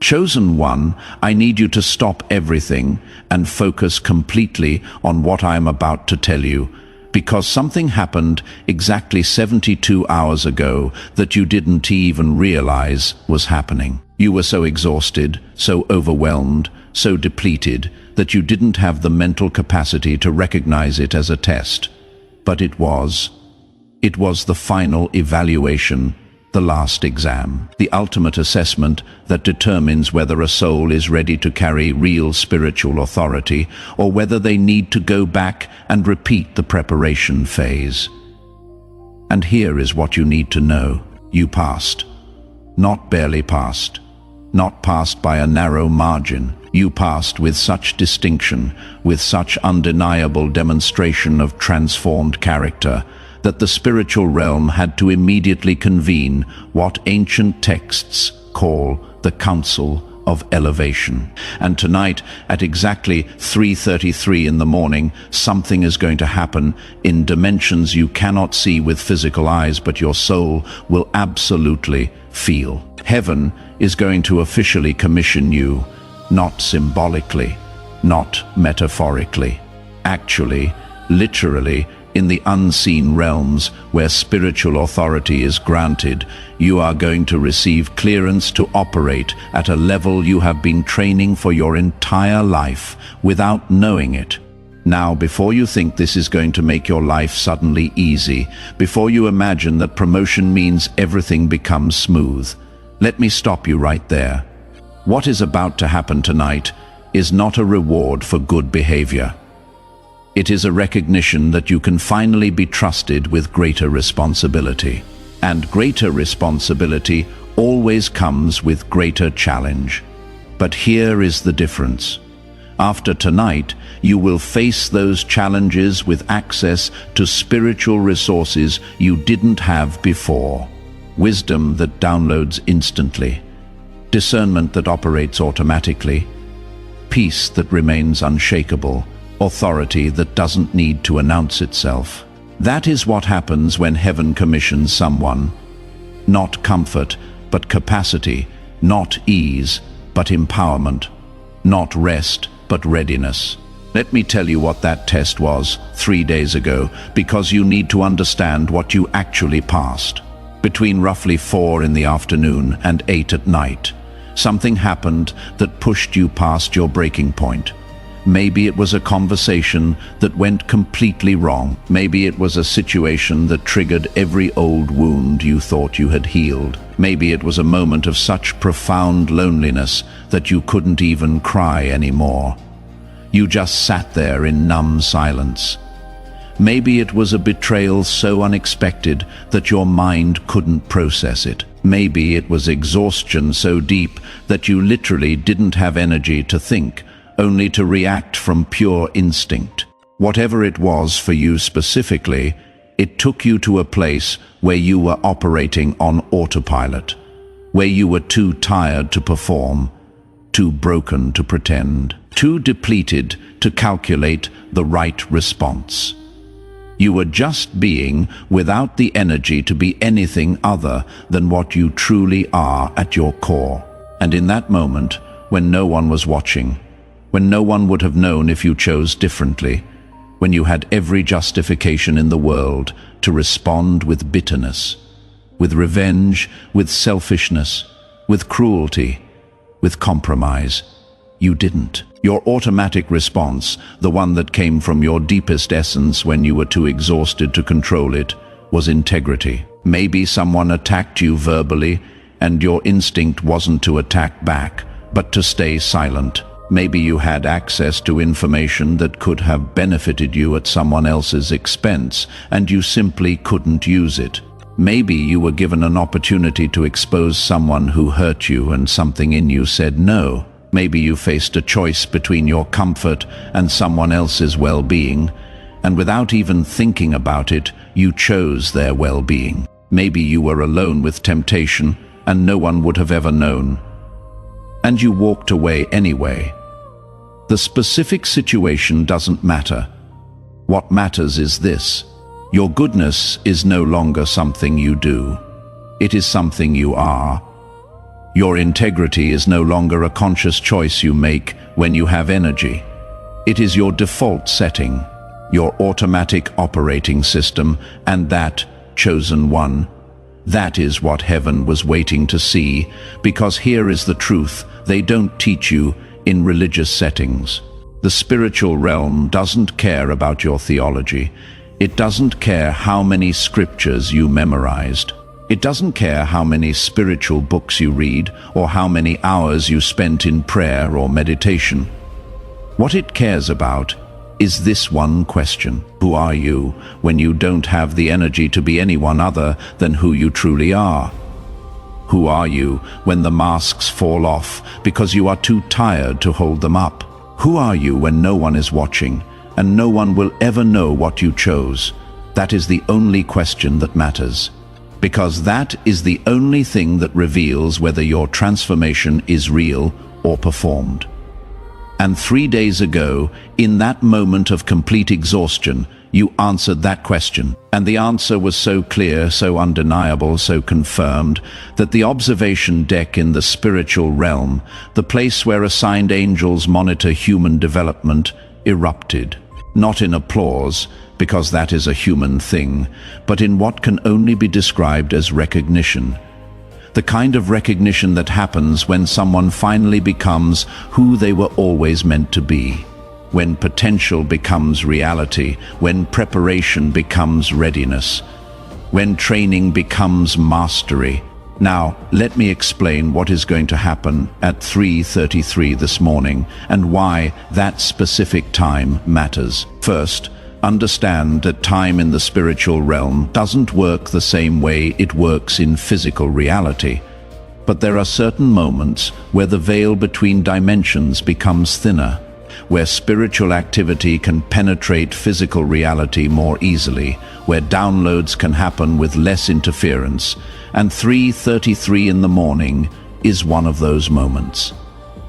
Chosen one, I need you to stop everything and focus completely on what I am about to tell you, because something happened exactly 72 hours ago that you didn't even realize was happening. You were so exhausted, so overwhelmed, so depleted that you didn't have the mental capacity to recognize it as a test. But it was. It was the final evaluation, the last exam, the ultimate assessment that determines whether a soul is ready to carry real spiritual authority or whether they need to go back and repeat the preparation phase. And here is what you need to know. You passed. Not barely passed. Not passed by a narrow margin. You passed with such distinction, with such undeniable demonstration of transformed character, that the spiritual realm had to immediately convene what ancient texts call the Council of Elevation. And tonight, at exactly 3:33 in the morning, something is going to happen in dimensions you cannot see with physical eyes, but your soul will absolutely feel. Heaven is going to officially commission you, not symbolically, not metaphorically. Actually, literally, in the unseen realms where spiritual authority is granted, you are going to receive clearance to operate at a level you have been training for your entire life without knowing it. Now, before you think this is going to make your life suddenly easy, before you imagine that promotion means everything becomes smooth, let me stop you right there. What is about to happen tonight is not a reward for good behavior. It is a recognition that you can finally be trusted with greater responsibility. And greater responsibility always comes with greater challenge. But here is the difference. After tonight, you will face those challenges with access to spiritual resources you didn't have before. Wisdom that downloads instantly. Discernment that operates automatically. Peace that remains unshakable. Authority that doesn't need to announce itself. That is what happens when heaven commissions someone. Not comfort, but capacity. Not ease, but empowerment. Not rest, but readiness. Let me tell you what that test was 3 days ago, because you need to understand what you actually passed. Between roughly 4 in the afternoon and 8 at night, something happened that pushed you past your breaking point. Maybe it was a conversation that went completely wrong. Maybe it was a situation that triggered every old wound you thought you had healed. Maybe it was a moment of such profound loneliness that you couldn't even cry anymore. You just sat there in numb silence. Maybe it was a betrayal so unexpected that your mind couldn't process it. Maybe it was exhaustion so deep that you literally didn't have energy to think, only to react from pure instinct. Whatever it was for you specifically, it took you to a place where you were operating on autopilot, where you were too tired to perform, too broken to pretend, too depleted to calculate the right response. You were just being without the energy to be anything other than what you truly are at your core. And in that moment, when no one was watching, when no one would have known if you chose differently, when you had every justification in the world to respond with bitterness, with revenge, with selfishness, with cruelty, with compromise, you didn't. Your automatic response, the one that came from your deepest essence when you were too exhausted to control it, was integrity. Maybe someone attacked you verbally, and your instinct wasn't to attack back, but to stay silent. Maybe you had access to information that could have benefited you at someone else's expense, and you simply couldn't use it. Maybe you were given an opportunity to expose someone who hurt you and something in you said no. Maybe you faced a choice between your comfort and someone else's well-being, and without even thinking about it, you chose their well-being. Maybe you were alone with temptation, and no one would have ever known. And you walked away anyway. The specific situation doesn't matter. What matters is this: your goodness is no longer something you do. It is something you are. Your integrity is no longer a conscious choice you make when you have energy. It is your default setting, your automatic operating system, and that, chosen one, that is what heaven was waiting to see, because here is the truth they don't teach you in religious settings. The spiritual realm doesn't care about your theology. It doesn't care how many scriptures you memorized. It doesn't care how many spiritual books you read or how many hours you spent in prayer or meditation. What it cares about is this one question: who are you when you don't have the energy to be anyone other than who you truly are? Who are you when the masks fall off because you are too tired to hold them up? Who are you when no one is watching and no one will ever know what you chose? That is the only question that matters, because that is the only thing that reveals whether your transformation is real or performed. And 3 days ago, in that moment of complete exhaustion, you answered that question. And the answer was so clear, so undeniable, so confirmed, that the observation deck in the spiritual realm, the place where assigned angels monitor human development, erupted. Not in applause, because that is a human thing, but in what can only be described as recognition. The kind of recognition that happens when someone finally becomes who they were always meant to be, when potential becomes reality, when preparation becomes readiness, when training becomes mastery. Now, let me explain what is going to happen at 3:33 this morning and why that specific time matters. First, understand that time in the spiritual realm doesn't work the same way it works in physical reality. But there are certain moments where the veil between dimensions becomes thinner, where spiritual activity can penetrate physical reality more easily, where downloads can happen with less interference, and 3:33 in the morning is one of those moments.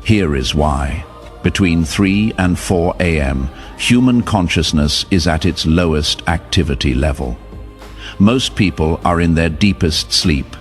Here is why. Between 3 and 4 a.m., human consciousness is at its lowest activity level. Most people are in their deepest sleep.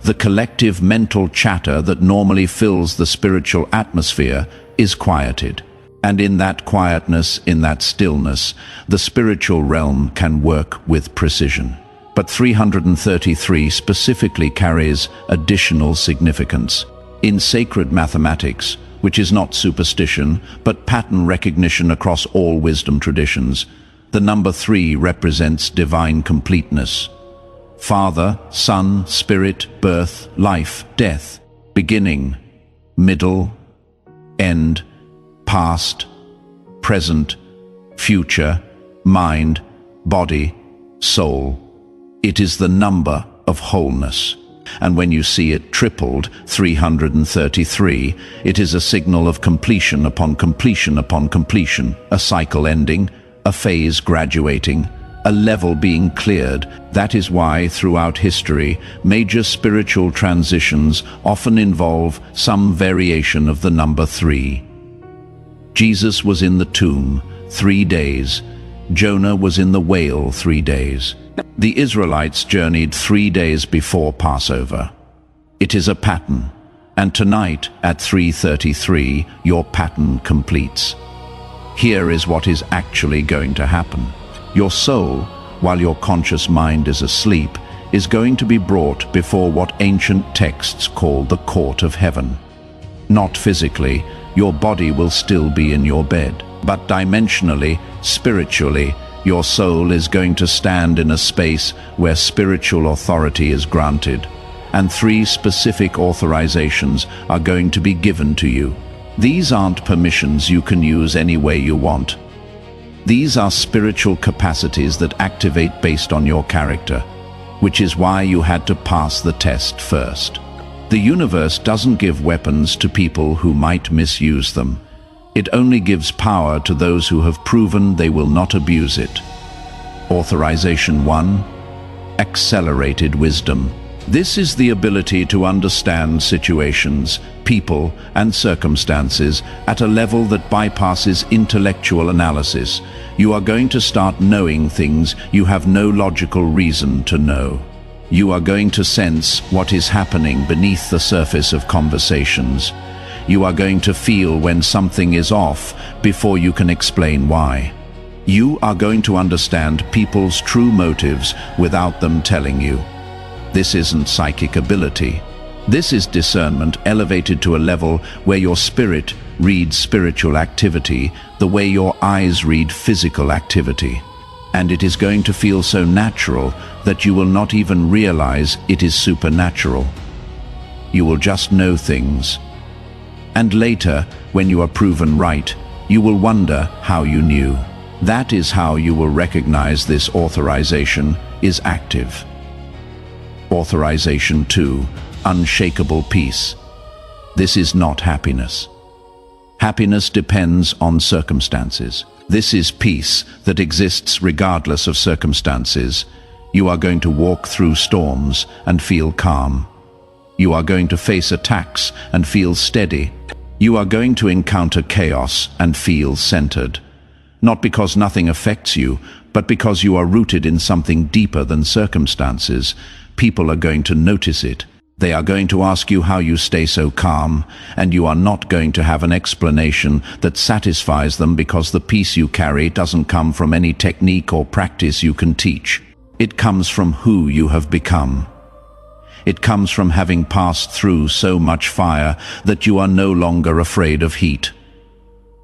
The collective mental chatter that normally fills the spiritual atmosphere is quieted. And in that quietness, in that stillness, the spiritual realm can work with precision. But 333 specifically carries additional significance. In sacred mathematics, which is not superstition, but pattern recognition across all wisdom traditions, the number 3 represents divine completeness. Father, Son, Spirit, birth, life, death, beginning, middle, end, past, present, future, mind, body, soul. It is the number of wholeness. And when you see it tripled, 333, it is a signal of completion upon completion upon completion, a cycle ending, a phase graduating, a level being cleared. That is why, throughout history, major spiritual transitions often involve some variation of the number 3. Jesus was in the tomb 3 days. Jonah was in the whale 3 days. The Israelites journeyed 3 days before Passover. It is a pattern, and tonight at 3:33, your pattern completes. Here is what is actually going to happen. Your soul, while your conscious mind is asleep, is going to be brought before what ancient texts call the court of heaven. Not physically, your body will still be in your bed, but dimensionally, spiritually, your soul is going to stand in a space where spiritual authority is granted, and 3 specific authorizations are going to be given to you. These aren't permissions you can use any way you want. These are spiritual capacities that activate based on your character, which is why you had to pass the test first. The universe doesn't give weapons to people who might misuse them. It only gives power to those who have proven they will not abuse it. Authorization 1. Accelerated wisdom. This is the ability to understand situations, people, and circumstances at a level that bypasses intellectual analysis. You are going to start knowing things you have no logical reason to know. You are going to sense what is happening beneath the surface of conversations. You are going to feel when something is off before you can explain why. You are going to understand people's true motives without them telling you. This isn't psychic ability. This is discernment elevated to a level where your spirit reads spiritual activity the way your eyes read physical activity. And it is going to feel so natural that you will not even realize it is supernatural. You will just know things. And later, when you are proven right, you will wonder how you knew. That is how you will recognize this authorization is active. Authorization 2. Unshakable peace. This is not happiness. Happiness depends on circumstances. This is peace that exists regardless of circumstances. You are going to walk through storms and feel calm. You are going to face attacks and feel steady. You are going to encounter chaos and feel centered. Not because nothing affects you, but because you are rooted in something deeper than circumstances. People are going to notice it. They are going to ask you how you stay so calm, and you are not going to have an explanation that satisfies them because the peace you carry doesn't come from any technique or practice you can teach. It comes from who you have become. It comes from having passed through so much fire that you are no longer afraid of heat.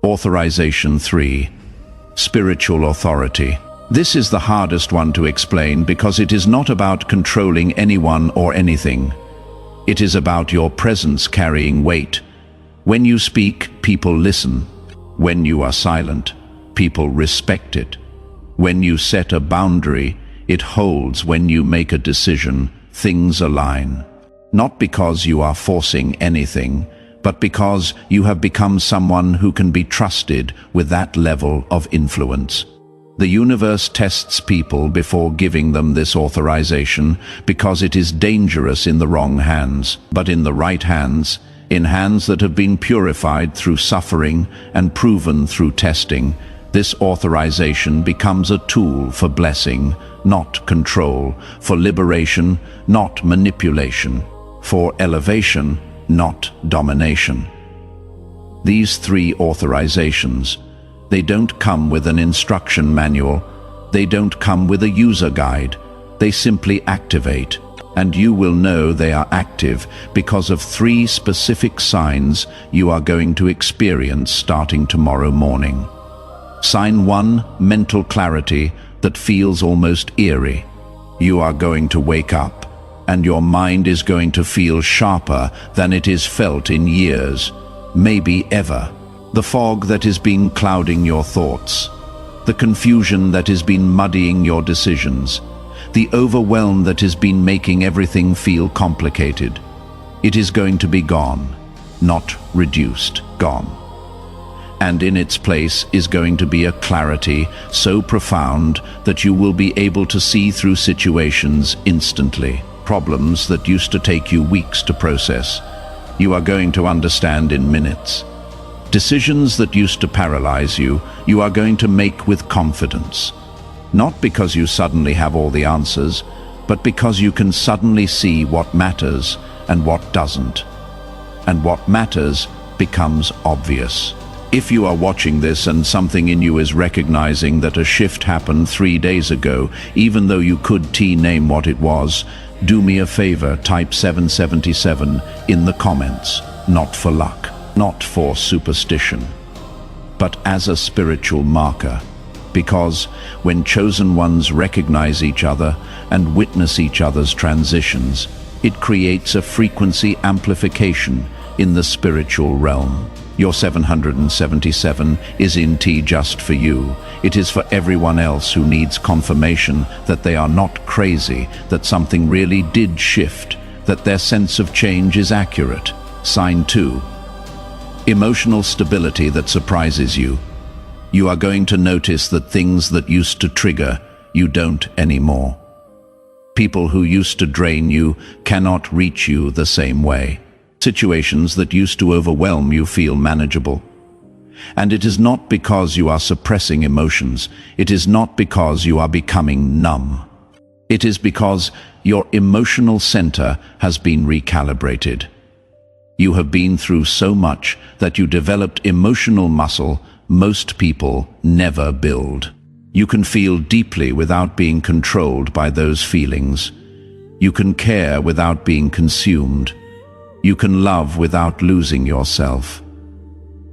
Authorization 3. Spiritual authority. This is the hardest one to explain because it is not about controlling anyone or anything. It is about your presence carrying weight. When you speak, people listen. When you are silent, people respect it. When you set a boundary, it holds. When you make a decision, things align. Not because you are forcing anything, but because you have become someone who can be trusted with that level of influence. The universe tests people before giving them this authorization because it is dangerous in the wrong hands. But in the right hands, in hands that have been purified through suffering and proven through testing, this authorization becomes a tool for blessing, not control, for liberation, not manipulation, for elevation, not domination. These 3 authorizations, they don't come with an instruction manual. They don't come with a user guide. They simply activate. And you will know they are active because of 3 specific signs you are going to experience starting tomorrow morning. Sign 1, mental clarity that feels almost eerie. You are going to wake up, and your mind is going to feel sharper than it is felt in years, maybe ever. The fog that has been clouding your thoughts, the confusion that has been muddying your decisions, the overwhelm that has been making everything feel complicated. It is going to be gone, not reduced, gone. And in its place is going to be a clarity so profound that you will be able to see through situations instantly. Problems that used to take you weeks to process, you are going to understand in minutes. Decisions that used to paralyze you, you are going to make with confidence. Not because you suddenly have all the answers, but because you can suddenly see what matters and what doesn't. And what matters becomes obvious. If you are watching this and something in you is recognizing that a shift happened 3 days ago, even though you could name what it was, do me a favor, type 777 in the comments. Not for luck, not for superstition, but as a spiritual marker. Because when chosen ones recognize each other and witness each other's transitions, it creates a frequency amplification in the spiritual realm. Your 777 is in T just for you. It is for everyone else who needs confirmation that they are not crazy, that something really did shift, that their sense of change is accurate. Sign 2. Emotional stability that surprises you. You are going to notice that things that used to trigger, you don't anymore. People who used to drain you cannot reach you the same way. Situations that used to overwhelm you feel manageable. And it is not because you are suppressing emotions. It is not because you are becoming numb. It is because your emotional center has been recalibrated. You have been through so much that you developed emotional muscle most people never build. You can feel deeply without being controlled by those feelings. You can care without being consumed. You can love without losing yourself.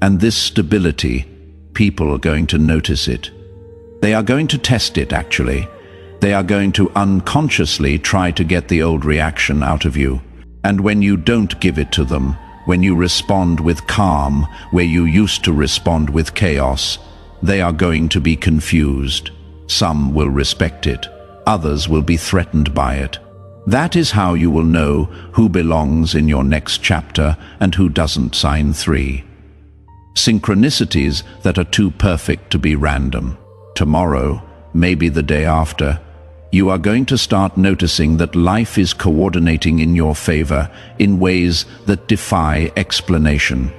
And this stability, people are going to notice it. They are going to test it, actually. They are going to unconsciously try to get the old reaction out of you. And when you don't give it to them, when you respond with calm where you used to respond with chaos, they are going to be confused. Some will respect it. Others will be threatened by it. That is how you will know who belongs in your next chapter and who doesn't. Sign 3. Synchronicities that are too perfect to be random. Tomorrow, maybe the day after, you are going to start noticing that life is coordinating in your favor in ways that defy explanation.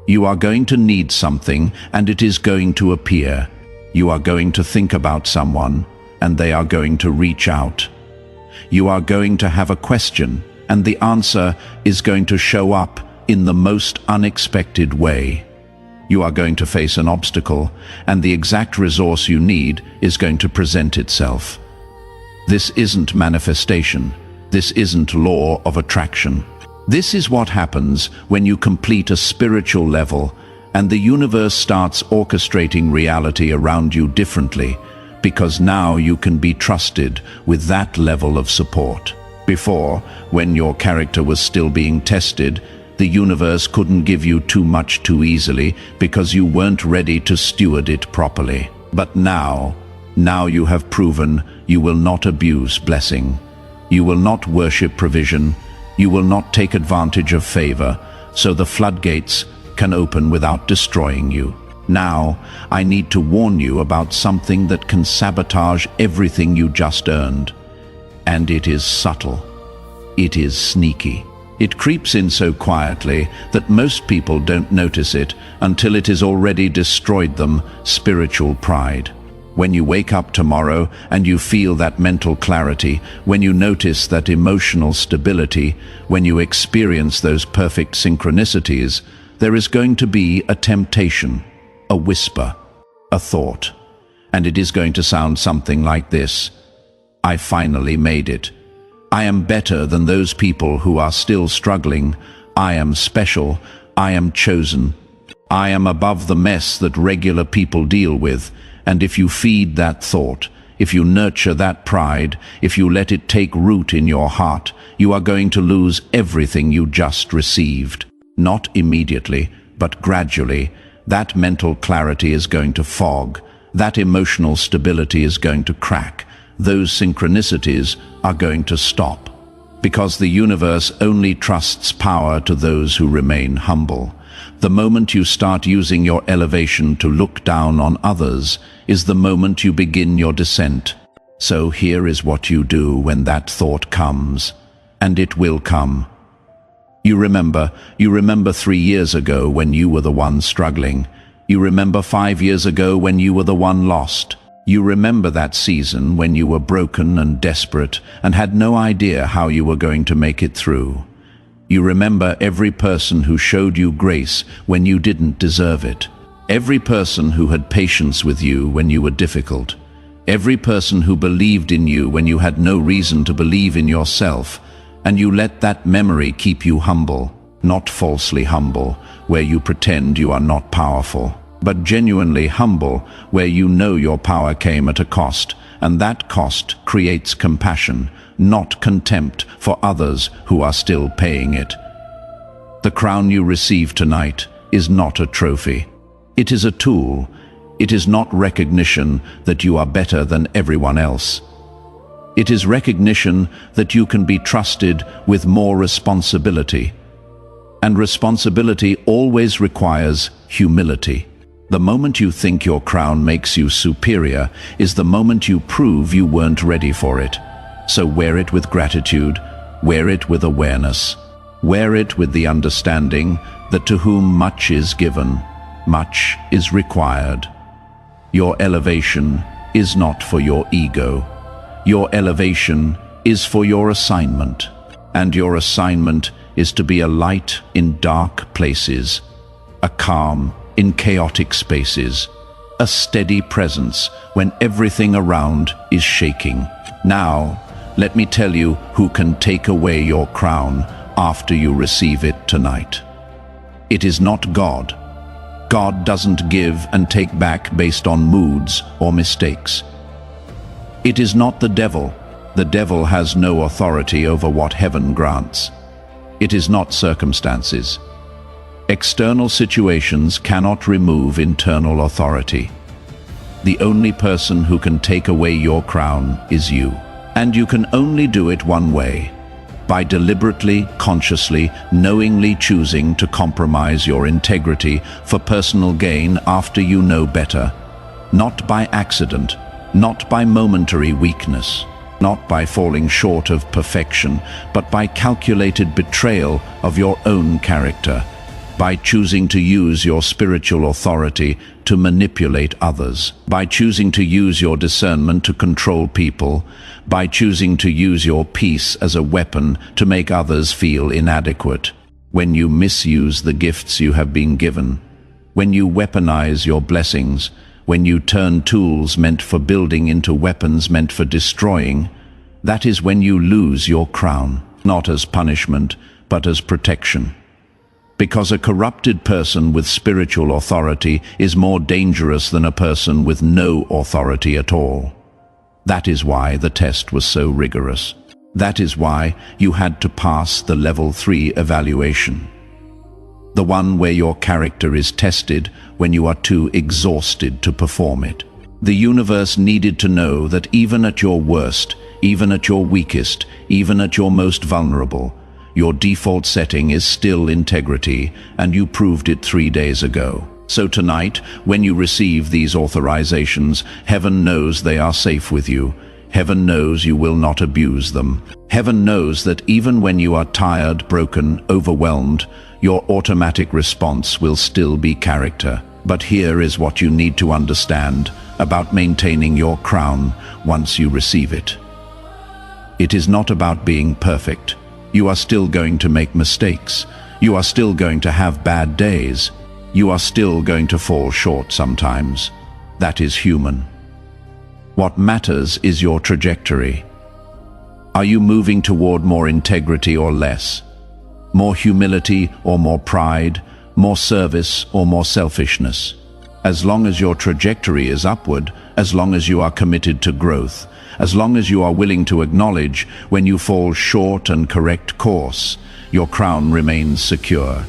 You are going to need something and it is going to appear. You are going to think about someone and they are going to reach out. You are going to have a question and the answer is going to show up in the most unexpected way. You are going to face an obstacle and the exact resource you need is going to present itself. This isn't manifestation. This isn't law of attraction. This is what happens when you complete a spiritual level and the universe starts orchestrating reality around you differently, because now you can be trusted with that level of support. Before, when your character was still being tested, the universe couldn't give you too much too easily because you weren't ready to steward it properly. But now you have proven you will not abuse blessing. You will not worship provision. You will not take advantage of favor, so the floodgates can open without destroying you. Now, I need to warn you about something that can sabotage everything you just earned. And it is subtle. It is sneaky. It creeps in so quietly that most people don't notice it until it has already destroyed them. Spiritual pride. When you wake up tomorrow and you feel that mental clarity, when you notice that emotional stability, when you experience those perfect synchronicities, there is going to be a temptation, a whisper, a thought. And it is going to sound something like this: I finally made it. I am better than those people who are still struggling. I am special. I am chosen. I am above the mess that regular people deal with. And if you feed that thought, if you nurture that pride, if you let it take root in your heart, you are going to lose everything you just received. Not immediately, but gradually. That mental clarity is going to fog. That emotional stability is going to crack. Those synchronicities are going to stop. Because the universe only trusts power to those who remain humble. The moment you start using your elevation to look down on others is the moment you begin your descent. So here is what you do when that thought comes, and it will come. You remember 3 years ago when you were the one struggling. You remember 5 years ago when you were the one lost. You remember that season when you were broken and desperate and had no idea how you were going to make it through. You remember every person who showed you grace when you didn't deserve it. Every person who had patience with you when you were difficult. Every person who believed in you when you had no reason to believe in yourself. And you let that memory keep you humble, not falsely humble, where you pretend you are not powerful, but genuinely humble, where you know your power came at a cost, and that cost creates compassion, not contempt for others who are still paying it. The crown you receive tonight is not a trophy. It is a tool. It is not recognition that you are better than everyone else. It is recognition that you can be trusted with more responsibility. And responsibility always requires humility. The moment you think your crown makes you superior is the moment you prove you weren't ready for it. So wear it with gratitude, wear it with awareness, wear it with the understanding that to whom much is given, much is required. Your elevation is not for your ego. Your elevation is for your assignment. And your assignment is to be a light in dark places, a calm in chaotic spaces, a steady presence when everything around is shaking. Now, let me tell you who can take away your crown after you receive it tonight. It is not God. God doesn't give and take back based on moods or mistakes. It is not the devil. The devil has no authority over what heaven grants. It is not circumstances. External situations cannot remove internal authority. The only person who can take away your crown is you. And you can only do it one way: by deliberately, consciously, knowingly choosing to compromise your integrity for personal gain after you know better. Not by accident, not by momentary weakness, not by falling short of perfection, but by calculated betrayal of your own character, by choosing to use your spiritual authority to manipulate others, by choosing to use your discernment to control people, by choosing to use your peace as a weapon to make others feel inadequate. When you misuse the gifts you have been given, when you weaponize your blessings, when you turn tools meant for building into weapons meant for destroying, that is when you lose your crown, not as punishment, but as protection. Because a corrupted person with spiritual authority is more dangerous than a person with no authority at all. That is why the test was so rigorous. That is why you had to pass the level 3 evaluation. The one where your character is tested when you are too exhausted to perform it. The universe needed to know that even at your worst, even at your weakest, even at your most vulnerable, your default setting is still integrity, and you proved it 3 days ago. So tonight, when you receive these authorizations, heaven knows they are safe with you. Heaven knows you will not abuse them. Heaven knows that even when you are tired, broken, overwhelmed, your automatic response will still be character. But here is what you need to understand about maintaining your crown once you receive it. It is not about being perfect. You are still going to make mistakes. You are still going to have bad days. You are still going to fall short sometimes. That is human. What matters is your trajectory. Are you moving toward more integrity or less? More humility or more pride? More service or more selfishness? As long as your trajectory is upward, as long as you are committed to growth, as long as you are willing to acknowledge when you fall short and correct course, your crown remains secure.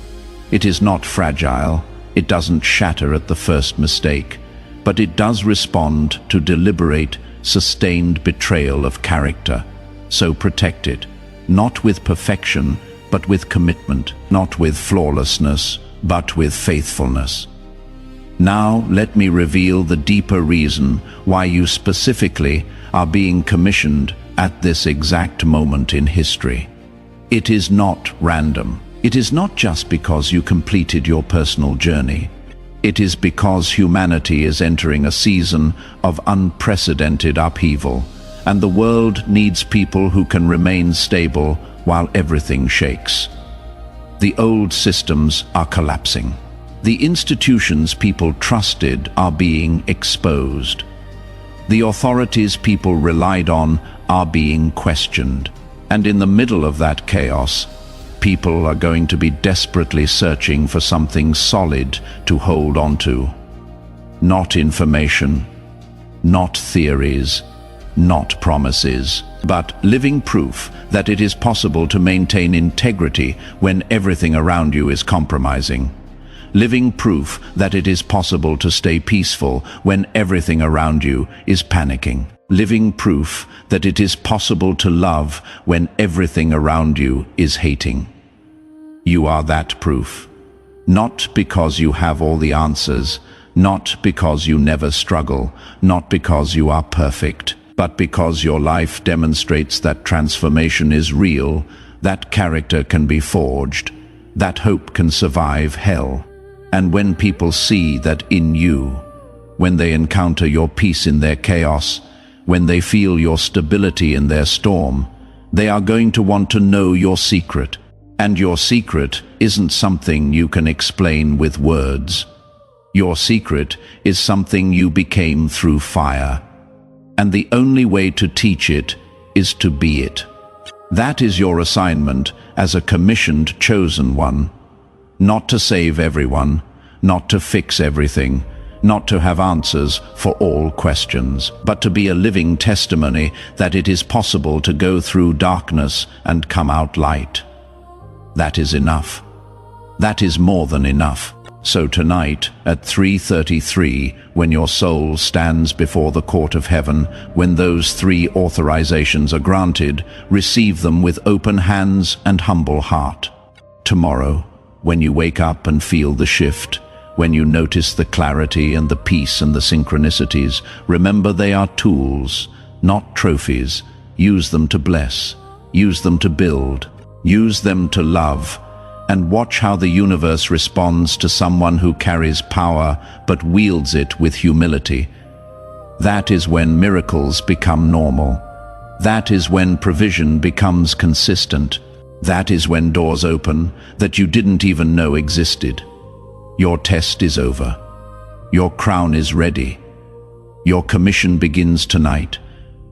It is not fragile. It doesn't shatter at the first mistake, but it does respond to deliberate, sustained betrayal of character. So protect it, not with perfection, but with commitment, not with flawlessness, but with faithfulness. Now let me reveal the deeper reason why you specifically are being commissioned at this exact moment in history. It is not random. It is not just because you completed your personal journey. It is because humanity is entering a season of unprecedented upheaval, and the world needs people who can remain stable while everything shakes. The old systems are collapsing. The institutions people trusted are being exposed. The authorities people relied on are being questioned. And in the middle of that chaos, people are going to be desperately searching for something solid to hold on to. Not information, not theories, not promises, but living proof that it is possible to maintain integrity when everything around you is compromising. Living proof that it is possible to stay peaceful when everything around you is panicking. Living proof that it is possible to love when everything around you is hating. You are that proof. Not because you have all the answers, not because you never struggle, not because you are perfect, but because your life demonstrates that transformation is real, that character can be forged, that hope can survive hell. And when people see that in you, when they encounter your peace in their chaos, when they feel your stability in their storm, They are going to want to know your secret. And your secret isn't something you can explain with words. Your secret is something you became through fire. And the only way to teach it is to be it. That is your assignment as a commissioned chosen one. Not to save everyone, not to fix everything, not to have answers for all questions, but to be a living testimony that it is possible to go through darkness and come out light. That is enough. That is more than enough. So tonight at 3:33, when your soul stands before the court of heaven, when those 3 authorizations are granted, receive them with open hands and humble heart. Tomorrow, when you wake up and feel the shift, when you notice the clarity and the peace and the synchronicities, remember they are tools, not trophies. Use them to bless, use them to build, use them to love, and watch how the universe responds to someone who carries power but wields it with humility. That is when miracles become normal. That is when provision becomes consistent. That is when doors open that you didn't even know existed. Your test is over. Your crown is ready. Your commission begins tonight.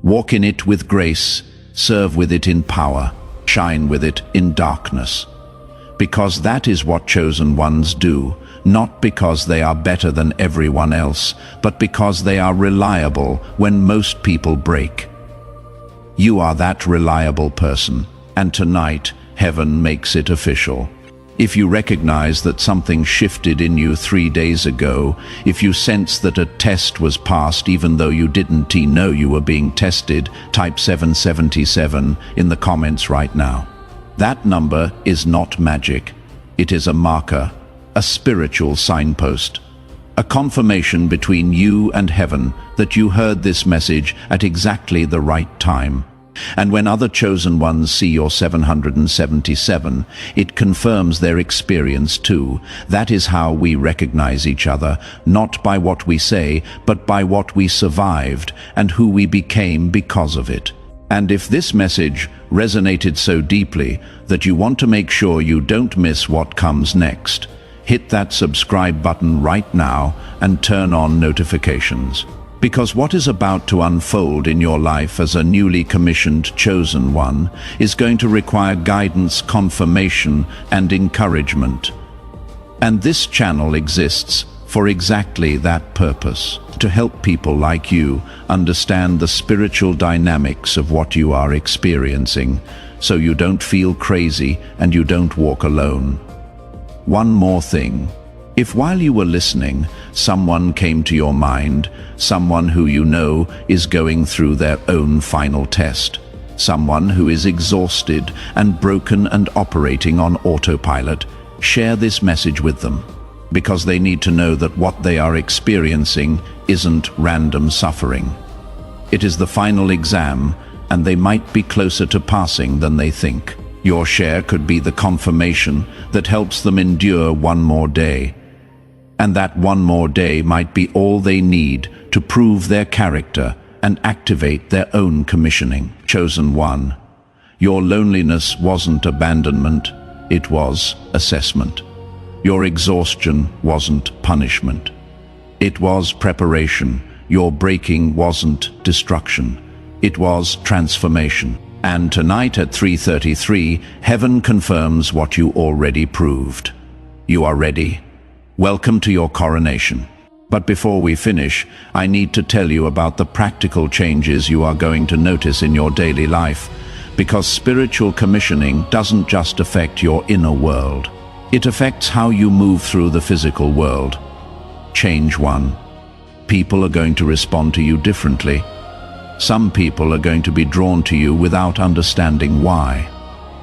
Walk in it with grace, serve with it in power, shine with it in darkness. Because that is what chosen ones do, not because they are better than everyone else, but because they are reliable when most people break. You are that reliable person, and tonight, heaven makes it official. If you recognize that something shifted in you 3 days ago, if you sense that a test was passed even though you didn't know you were being tested, type 777 in the comments right now. That number is not magic. It is a marker, a spiritual signpost, a confirmation between you and heaven that you heard this message at exactly the right time. And when other chosen ones see your 777, it confirms their experience too. That is how we recognize each other, not by what we say, but by what we survived and who we became because of it. And if this message resonated so deeply that you want to make sure you don't miss what comes next, hit that subscribe button right now and turn on notifications. Because what is about to unfold in your life as a newly commissioned chosen one is going to require guidance, confirmation, and encouragement. And this channel exists for exactly that purpose, to help people like you understand the spiritual dynamics of what you are experiencing, so you don't feel crazy and you don't walk alone. One more thing. If while you were listening, someone came to your mind, someone who you know is going through their own final test, someone who is exhausted and broken and operating on autopilot, share this message with them, because they need to know that what they are experiencing isn't random suffering. It is the final exam, and they might be closer to passing than they think. Your share could be the confirmation that helps them endure one more day. And that one more day might be all they need to prove their character and activate their own commissioning. Chosen one, your loneliness wasn't abandonment, it was assessment. Your exhaustion wasn't punishment. It was preparation. Your breaking wasn't destruction. It was transformation. And tonight at 3:33, heaven confirms what you already proved. You are ready. Welcome to your coronation. But before we finish, I need to tell you about the practical changes you are going to notice in your daily life, because spiritual commissioning doesn't just affect your inner world. It affects how you move through the physical world. Change 1. People are going to respond to you differently. Some people are going to be drawn to you without understanding why.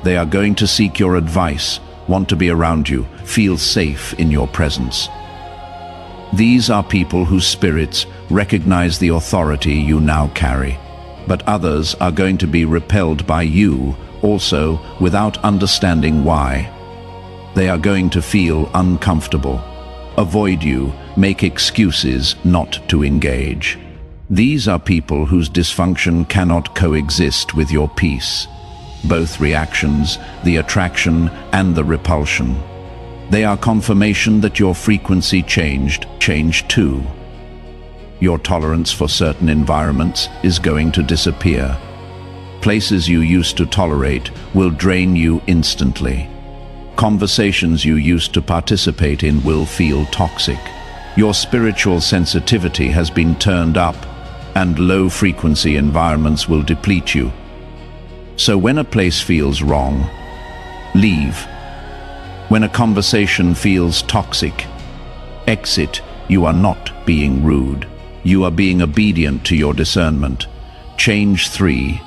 They are going to seek your advice, want to be around you, feel safe in your presence. These are people whose spirits recognize the authority you now carry. But others are going to be repelled by you also without understanding why. They are going to feel uncomfortable, avoid you, make excuses not to engage. These are people whose dysfunction cannot coexist with your peace. both reactions, the attraction and the repulsion. They are confirmation that your frequency changed too. Your tolerance for certain environments is going to disappear. Places you used to tolerate will drain you instantly. Conversations you used to participate in will feel toxic. Your spiritual sensitivity has been turned up, and low-frequency environments will deplete you. So when a place feels wrong, leave. When a conversation feels toxic, exit. You are not being rude. You are being obedient to your discernment. Change 3.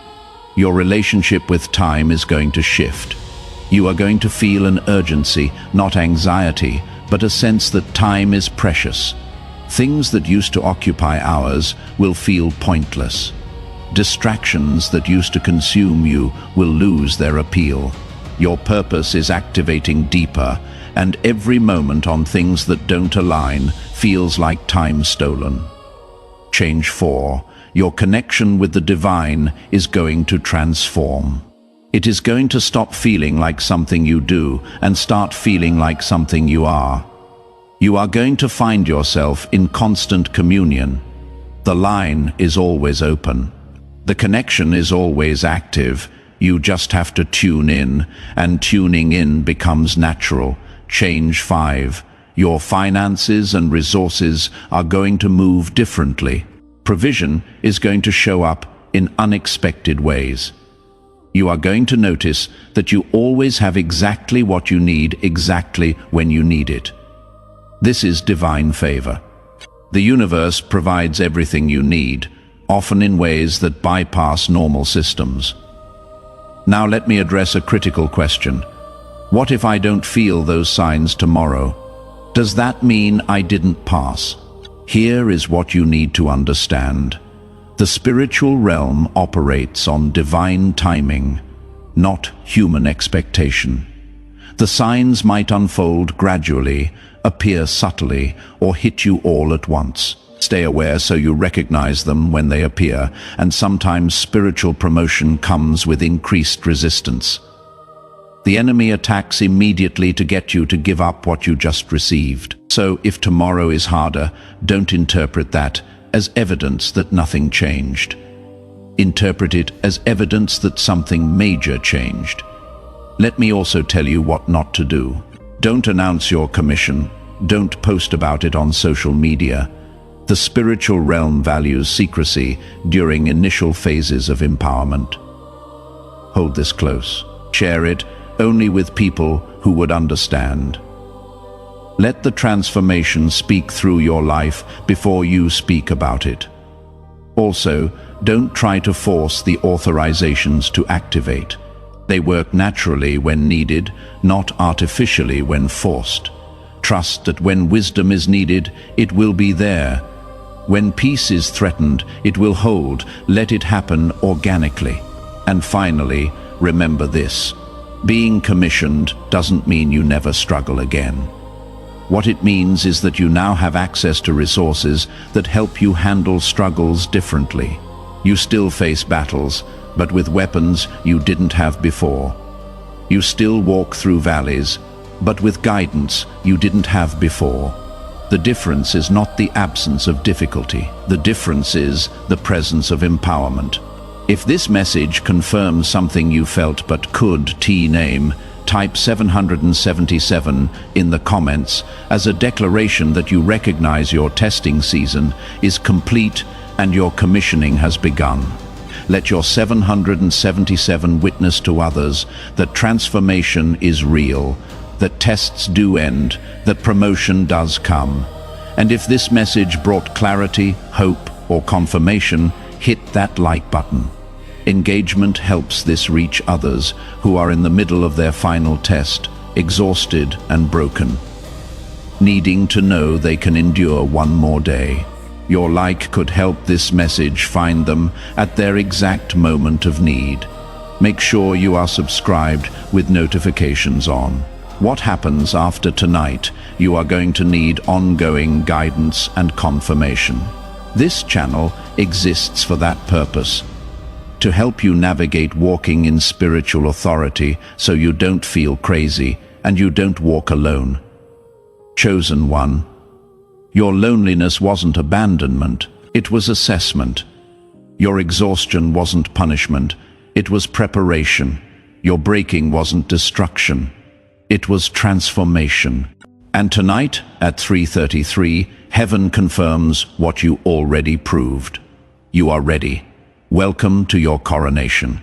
Your relationship with time is going to shift. You are going to feel an urgency, not anxiety, but a sense that time is precious. Things that used to occupy hours will feel pointless. Distractions that used to consume you will lose their appeal. Your purpose is activating deeper, and every moment on things that don't align feels like time stolen. Change 4. Your connection with the divine is going to transform. It is going to stop feeling like something you do and start feeling like something you are. You are going to find yourself in constant communion. The line is always open. The connection is always active. You just have to tune in, and tuning in becomes natural. Change 5. Your finances and resources are going to move differently. Provision is going to show up in unexpected ways. You are going to notice that you always have exactly what you need exactly when you need it. This is divine favor. The universe provides everything you need, often in ways that bypass normal systems. Now let me address a critical question. What if I don't feel those signs tomorrow? Does that mean I didn't pass? Here is what you need to understand. The spiritual realm operates on divine timing, not human expectation. The signs might unfold gradually, appear subtly, or hit you all at once. Stay aware so you recognize them when they appear, and sometimes spiritual promotion comes with increased resistance. The enemy attacks immediately to get you to give up what you just received. So if tomorrow is harder, don't interpret that as evidence that nothing changed. Interpret it as evidence that something major changed. Let me also tell you what not to do. Don't announce your commission. Don't post about it on social media. The spiritual realm values secrecy during initial phases of empowerment. Hold this close. Share it only with people who would understand. Let the transformation speak through your life before you speak about it. Also, don't try to force the authorizations to activate. They work naturally when needed, not artificially when forced. Trust that when wisdom is needed, it will be there. When peace is threatened, it will hold. Let it happen organically. And finally, remember this. Being commissioned doesn't mean you never struggle again. What it means is that you now have access to resources that help you handle struggles differently. You still face battles, but with weapons you didn't have before. You still walk through valleys, but with guidance you didn't have before. The difference is not the absence of difficulty. The difference is the presence of empowerment. If this message confirms something you felt but could name, type 777 in the comments as a declaration that you recognize your testing season is complete and your commissioning has begun. Let your 777 witness to others that transformation is real, that tests do end, that promotion does come. And if this message brought clarity, hope, or confirmation, hit that like button. Engagement helps this reach others who are in the middle of their final test, exhausted and broken, needing to know they can endure one more day. Your like could help this message find them at their exact moment of need. Make sure you are subscribed with notifications on. What happens after tonight? You are going to need ongoing guidance and confirmation. This channel exists for that purpose, to help you navigate walking in spiritual authority so you don't feel crazy and you don't walk alone. Chosen one. Your loneliness wasn't abandonment, it was assessment. Your exhaustion wasn't punishment, it was preparation. Your breaking wasn't destruction, it was transformation. And tonight, at 3:33, heaven confirms what you already proved. You are ready. Welcome to your coronation.